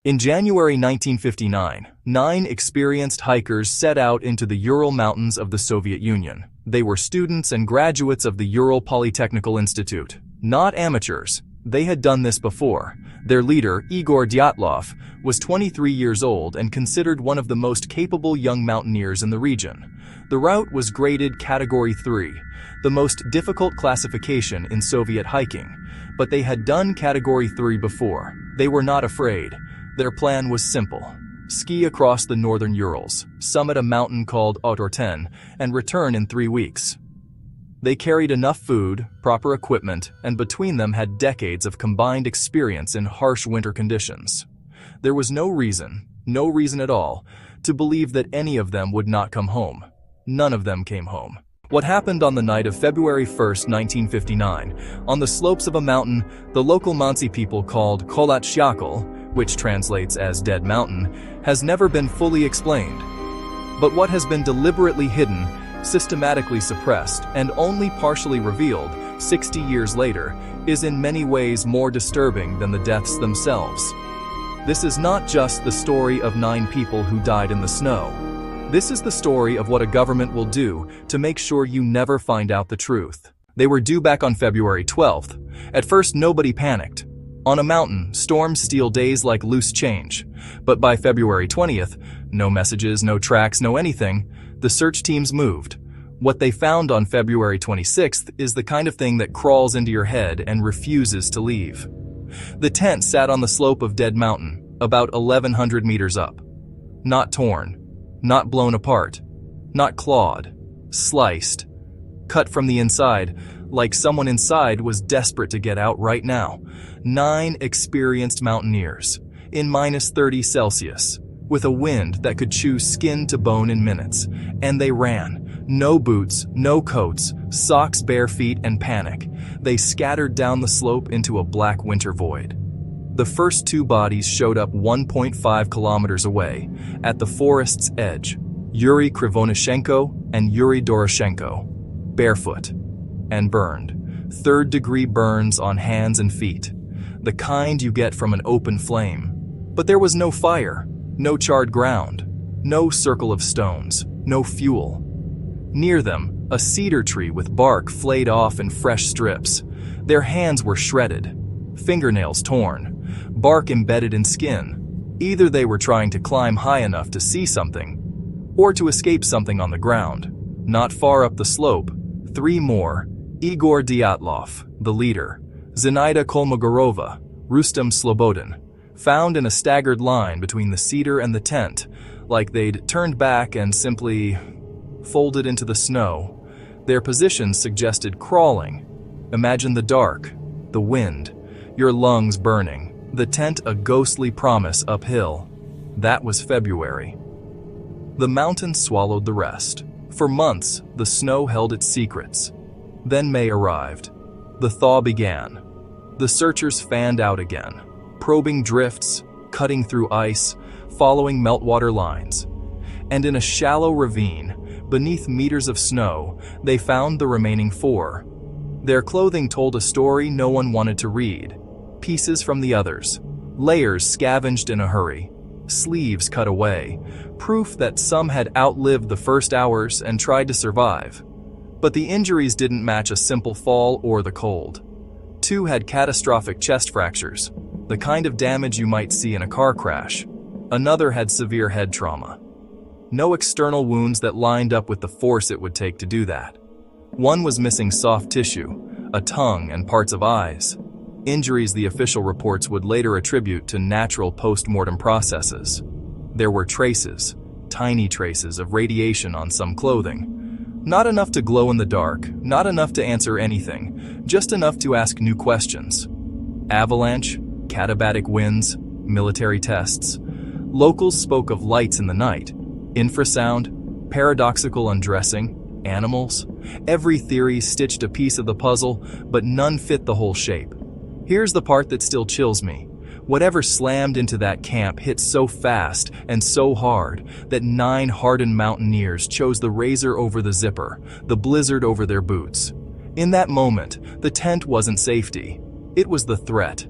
In January 1959, 9 experienced hikers set out into the Ural Mountains of the Soviet Union. They were students and graduates of the Ural Polytechnical Institute. Not amateurs. They had done this before. Their leader, Igor Dyatlov, was 23 years old and considered one of the most capable young mountaineers in the region. The route was graded Category 3, the most difficult classification in Soviet hiking, but they had done Category 3 before. They were not afraid. Their plan was simple. Ski across the northern Urals, summit a mountain called Otorten, and return in 3 weeks. They carried enough food, proper equipment, and between them had decades of combined experience in harsh winter conditions. There was no reason at all, to believe that any of them would not come home. None of them came home. What happened on the night of February 1st, 1959, on the slopes of a mountain the local Mansi people called Kholat Syakhl, which translates as Dead Mountain, has never been fully explained. But what has been deliberately hidden, systematically suppressed, and only partially revealed 60 years later is in many ways more disturbing than the deaths themselves. This is not just the story of 9 people who died in the snow. This is the story of what a government will do to make sure you never find out the truth. They were due back on February 12th. At first, nobody panicked. On a mountain, storms steal days like loose change. But by February 20th, no messages, no tracks, no anything, the search teams moved. What they found on February 26th is the kind of thing that crawls into your head and refuses to leave. The tent sat on the slope of Dead Mountain, about 1,100 meters up. Not torn, not blown apart, not clawed, sliced, cut from the inside, like someone inside was desperate to get out right now. 9 experienced mountaineers, in -30 Celsius, with a wind that could chew skin to bone in minutes, and they ran. No boots, no coats, socks, bare feet, and panic. They scattered down the slope into a black winter void. The first 2 bodies showed up 1.5 kilometers away, at the forest's edge. Yuri Krivonishenko and Yuri Doroshenko, barefoot, and burned. 3rd-degree burns on hands and feet, the kind you get from an open flame. But there was no fire, no charred ground, no circle of stones, no fuel. Near them, a cedar tree with bark flayed off in fresh strips. Their hands were shredded, fingernails torn, bark embedded in skin. Either they were trying to climb high enough to see something, or to escape something on the ground. Not far up the slope, 3 more: Igor Dyatlov, the leader, Zinaida Kolmogorova, Rustem Slobodin, found in a staggered line between the cedar and the tent, like they'd turned back and simply folded into the snow. Their positions suggested crawling. Imagine the dark, the wind, your lungs burning, the tent a ghostly promise uphill. That was February. The mountains swallowed the rest. For months, the snow held its secrets. Then May arrived. The thaw began. The searchers fanned out again, probing drifts, cutting through ice, following meltwater lines. And in a shallow ravine, beneath meters of snow, they found the remaining 4. Their clothing told a story no one wanted to read. Pieces from the others, layers scavenged in a hurry, sleeves cut away, proof that some had outlived the first hours and tried to survive. But the injuries didn't match a simple fall or the cold. 2 had catastrophic chest fractures, the kind of damage you might see in a car crash. Another had severe head trauma. No external wounds that lined up with the force it would take to do that. 1 was missing soft tissue, a tongue and parts of eyes. Injuries the official reports would later attribute to natural post-mortem processes. There were traces, tiny traces of radiation on some clothing. Not enough to glow in the dark, not enough to answer anything, just enough to ask new questions. Avalanche, katabatic winds, military tests. Locals spoke of lights in the night, infrasound, paradoxical undressing, animals. Every theory stitched a piece of the puzzle, but none fit the whole shape. Here's the part that still chills me. Whatever slammed into that camp hit so fast and so hard that 9 hardened mountaineers chose the razor over the zipper, the blizzard over their boots. In that moment, the tent wasn't safety. It was the threat.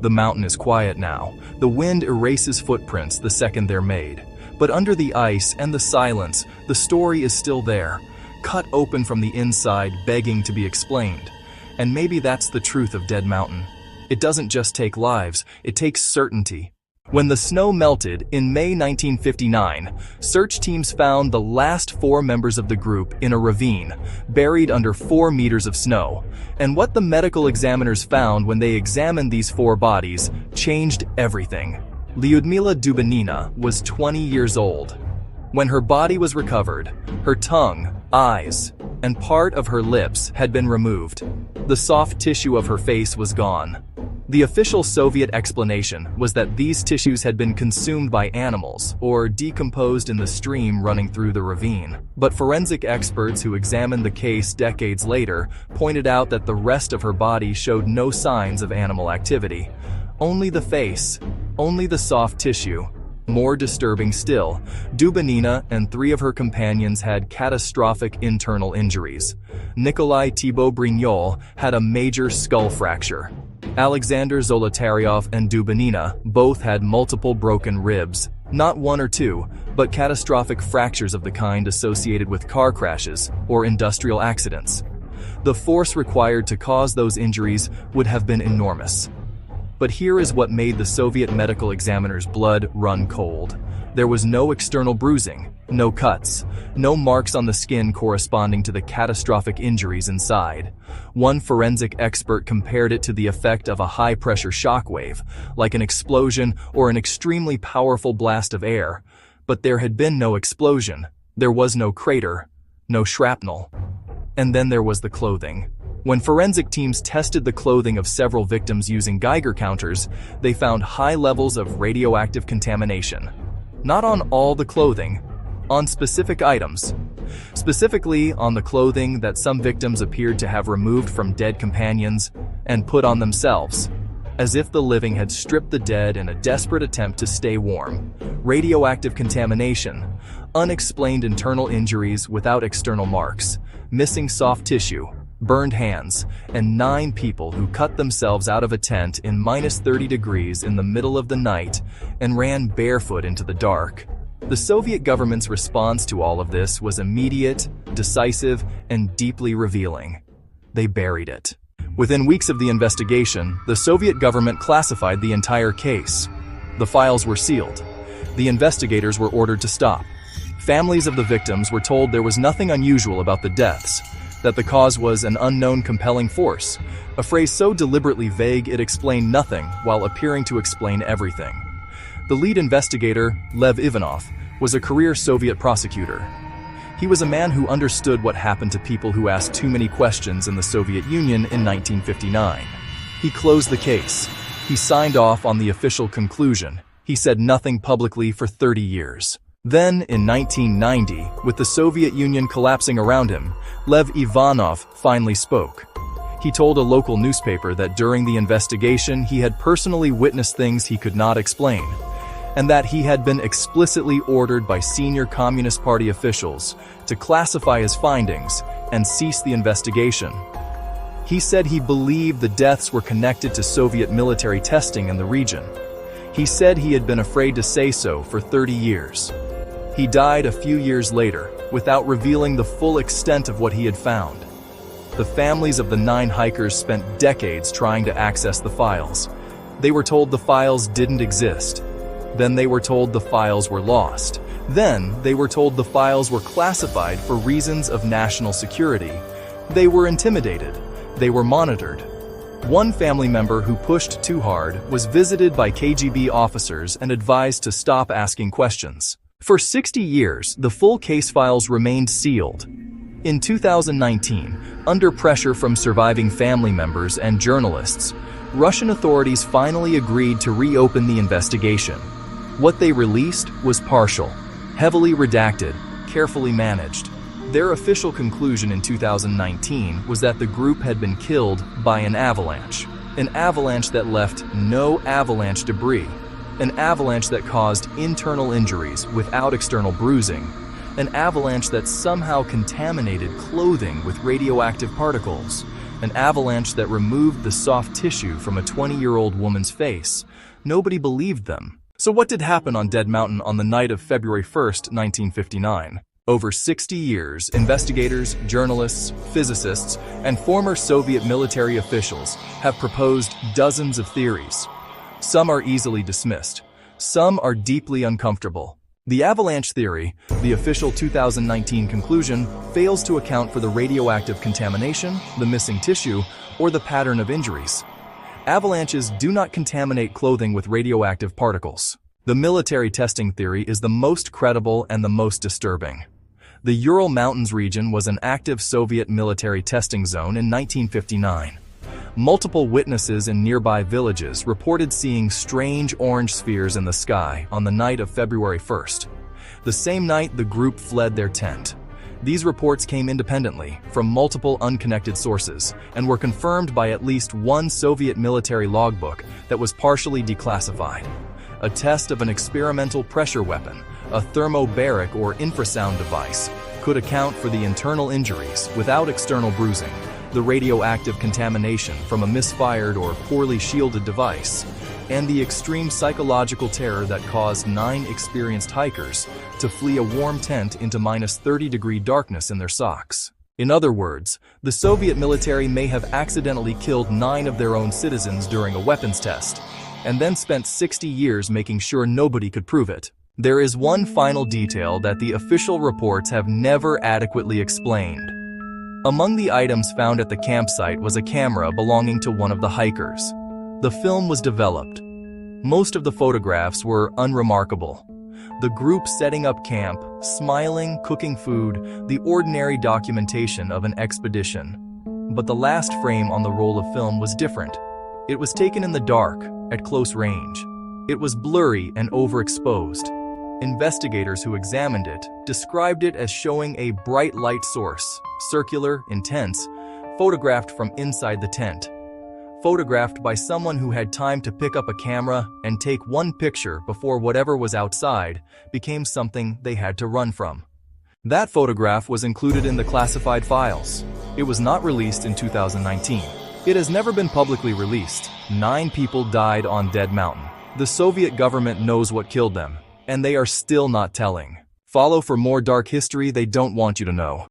The mountain is quiet now. The wind erases footprints the second they're made. But under the ice and the silence, the story is still there, cut open from the inside, begging to be explained. And maybe that's the truth of Dead Mountain. It doesn't just take lives, it takes certainty. When the snow melted in May 1959, search teams found the last 4 members of the group in a ravine, buried under 4 meters of snow. And what the medical examiners found when they examined these 4 bodies changed everything. Lyudmila Dubanina was 20 years old. When her body was recovered, her tongue, eyes, and part of her lips had been removed. The soft tissue of her face was gone. The official Soviet explanation was that these tissues had been consumed by animals or decomposed in the stream running through the ravine. But forensic experts who examined the case decades later pointed out that the rest of her body showed no signs of animal activity. Only the face, only the soft tissue. More disturbing still, Dubanina and 3 of her companions had catastrophic internal injuries. Nikolai Thibaut Brignol had a major skull fracture. Alexander Zolotaryov and Dubanina both had multiple broken ribs, not 1 or 2, but catastrophic fractures of the kind associated with car crashes or industrial accidents. The force required to cause those injuries would have been enormous. But here is what made the Soviet medical examiner's blood run cold. There was no external bruising, no cuts, no marks on the skin corresponding to the catastrophic injuries inside. One forensic expert compared it to the effect of a high-pressure shockwave, like an explosion or an extremely powerful blast of air. But there had been no explosion. There was no crater, no shrapnel. And then there was the clothing. When forensic teams tested the clothing of several victims using Geiger counters, they found high levels of radioactive contamination. Not on all the clothing, on specific items. Specifically on the clothing that some victims appeared to have removed from dead companions and put on themselves, as if the living had stripped the dead in a desperate attempt to stay warm. Radioactive contamination, unexplained internal injuries without external marks, missing soft tissue, burned hands, and 9 people who cut themselves out of a tent in -30 degrees in the middle of the night and ran barefoot into the dark. The Soviet government's response to all of this was immediate, decisive, and deeply revealing. They buried it. Within weeks of the investigation, the Soviet government classified the entire case. The files were sealed. The investigators were ordered to stop. Families of the victims were told there was nothing unusual about the deaths, that the cause was an unknown compelling force, a phrase so deliberately vague it explained nothing while appearing to explain everything. The lead investigator, Lev Ivanov, was a career Soviet prosecutor. He was a man who understood what happened to people who asked too many questions in the Soviet Union in 1959. He closed the case. He signed off on the official conclusion. He said nothing publicly for 30 years. Then, in 1990, with the Soviet Union collapsing around him, Lev Ivanov finally spoke. He told a local newspaper that during the investigation he had personally witnessed things he could not explain, and that he had been explicitly ordered by senior Communist Party officials to classify his findings and cease the investigation. He said he believed the deaths were connected to Soviet military testing in the region. He said he had been afraid to say so for 30 years. He died a few years later, without revealing the full extent of what he had found. The families of the 9 hikers spent decades trying to access the files. They were told the files didn't exist. Then they were told the files were lost. Then they were told the files were classified for reasons of national security. They were intimidated. They were monitored. One family member who pushed too hard was visited by KGB officers and advised to stop asking questions. For 60 years, the full case files remained sealed. In 2019, under pressure from surviving family members and journalists, Russian authorities finally agreed to reopen the investigation. What they released was partial, heavily redacted, carefully managed. Their official conclusion in 2019 was that the group had been killed by an avalanche that left no avalanche debris, an avalanche that caused internal injuries without external bruising, an avalanche that somehow contaminated clothing with radioactive particles, an avalanche that removed the soft tissue from a 20-year-old woman's face. Nobody believed them. So what did happen on Dead Mountain on the night of February 1st, 1959? Over 60 years, investigators, journalists, physicists, and former Soviet military officials have proposed dozens of theories. Some are easily dismissed. Some are deeply uncomfortable. The avalanche theory, the official 2019 conclusion, fails to account for the radioactive contamination, the missing tissue, or the pattern of injuries. Avalanches do not contaminate clothing with radioactive particles. The military testing theory is the most credible and the most disturbing. The Ural Mountains region was an active Soviet military testing zone in 1959. Multiple witnesses in nearby villages reported seeing strange orange spheres in the sky on the night of February 1st. The same night, the group fled their tent. These reports came independently from multiple unconnected sources and were confirmed by at least one Soviet military logbook that was partially declassified. A test of an experimental pressure weapon, a thermobaric or infrasound device, could account for the internal injuries without external bruising, the radioactive contamination from a misfired or poorly shielded device, and the extreme psychological terror that caused 9 experienced hikers to flee a warm tent into -30-degree darkness in their socks. In other words, the Soviet military may have accidentally killed 9 of their own citizens during a weapons test, and then spent 60 years making sure nobody could prove it. There is one final detail that the official reports have never adequately explained. Among the items found at the campsite was a camera belonging to one of the hikers. The film was developed. Most of the photographs were unremarkable. The group setting up camp, smiling, cooking food, the ordinary documentation of an expedition. But the last frame on the roll of film was different. It was taken in the dark, at close range. It was blurry and overexposed. Investigators who examined it described it as showing a bright light source, circular, intense, photographed from inside the tent. Photographed by someone who had time to pick up a camera and take one picture before whatever was outside became something they had to run from. That photograph was included in the classified files. It was not released in 2019. It has never been publicly released. 9 people died on Dead Mountain. The Soviet government knows what killed them, and they are still not telling. Follow for more dark history they don't want you to know.